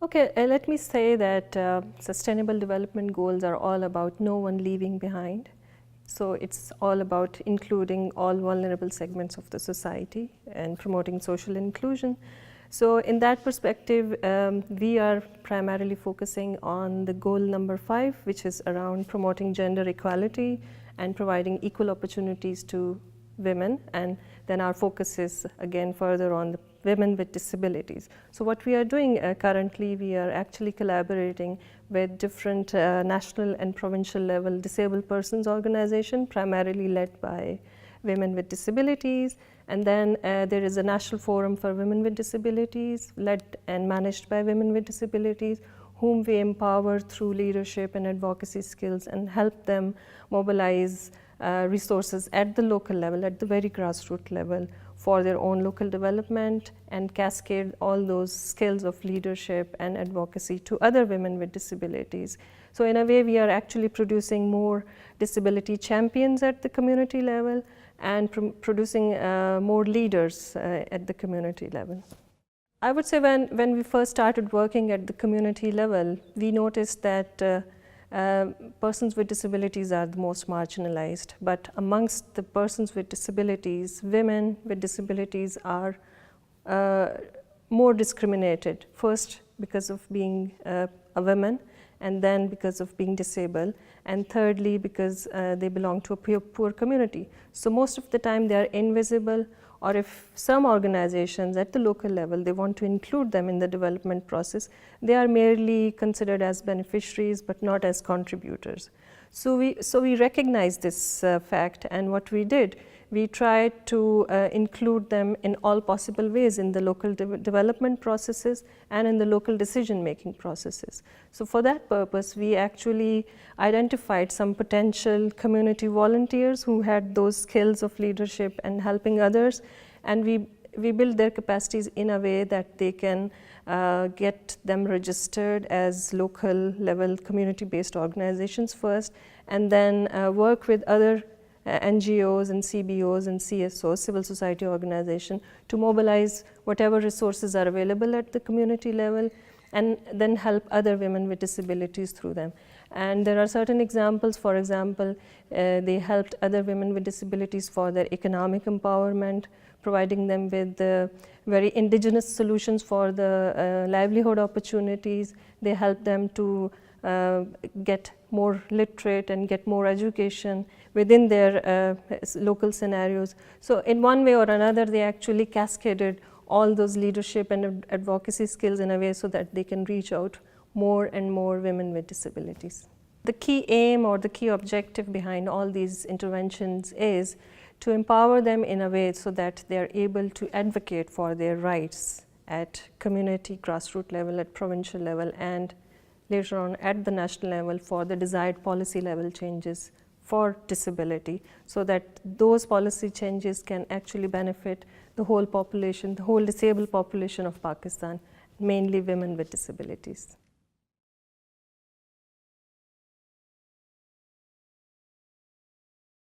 Okay, let me say that Sustainable Development Goals are all about no one leaving behind. So it's all about including all vulnerable segments of the society and promoting social inclusion. So in that perspective, we are primarily focusing on the goal number 5, which is around promoting gender equality and providing equal opportunities to women, and then our focus is again further on the women with disabilities. So what we are doing currently, we are actually collaborating with different national and provincial level disabled persons organization, primarily led by women with disabilities, and then there is a national forum for women with disabilities led and managed by women with disabilities, whom we empower through leadership and advocacy skills and help them mobilize resources at the local level, at the very grassroots level, for their own local development and cascade all those skills of leadership and advocacy to other women with disabilities. So in a way, we are actually producing more disability champions at the community level and producing more leaders at the community level. I would say when we first started working at the community level, we noticed that persons with disabilities are the most marginalized, but amongst the persons with disabilities, women with disabilities are more discriminated, first because of being a woman, and then because of being disabled, and thirdly because they belong to a poor community. So most of the time they are invisible, or if some organizations at the local level, they want to include them in the development process, they are merely considered as beneficiaries but not as contributors. So we recognize this fact, and what we did, we tried to include them in all possible ways in the local development processes and in the local decision-making processes. So for that purpose, we actually identified some potential community volunteers who had those skills of leadership and helping others, and we build their capacities in a way that they can get them registered as local level community-based organizations first, and then work with other NGOs and CBOs and CSOs, civil society organization, to mobilize whatever resources are available at the community level, and then help other women with disabilities through them. And there are certain examples. For example, they helped other women with disabilities for their economic empowerment, providing them with very indigenous solutions for the livelihood opportunities. They helped them to get more literate and get more education within their local scenarios. So in one way or another, they actually cascaded all those leadership and advocacy skills in a way so that they can reach out more and more women with disabilities. The key aim or the key objective behind all these interventions is to empower them in a way so that they are able to advocate for their rights at community, grassroots level, at provincial level, and later on at the national level for the desired policy level changes for disability, so that those policy changes can actually benefit the whole population, the whole disabled population of Pakistan, mainly women with disabilities.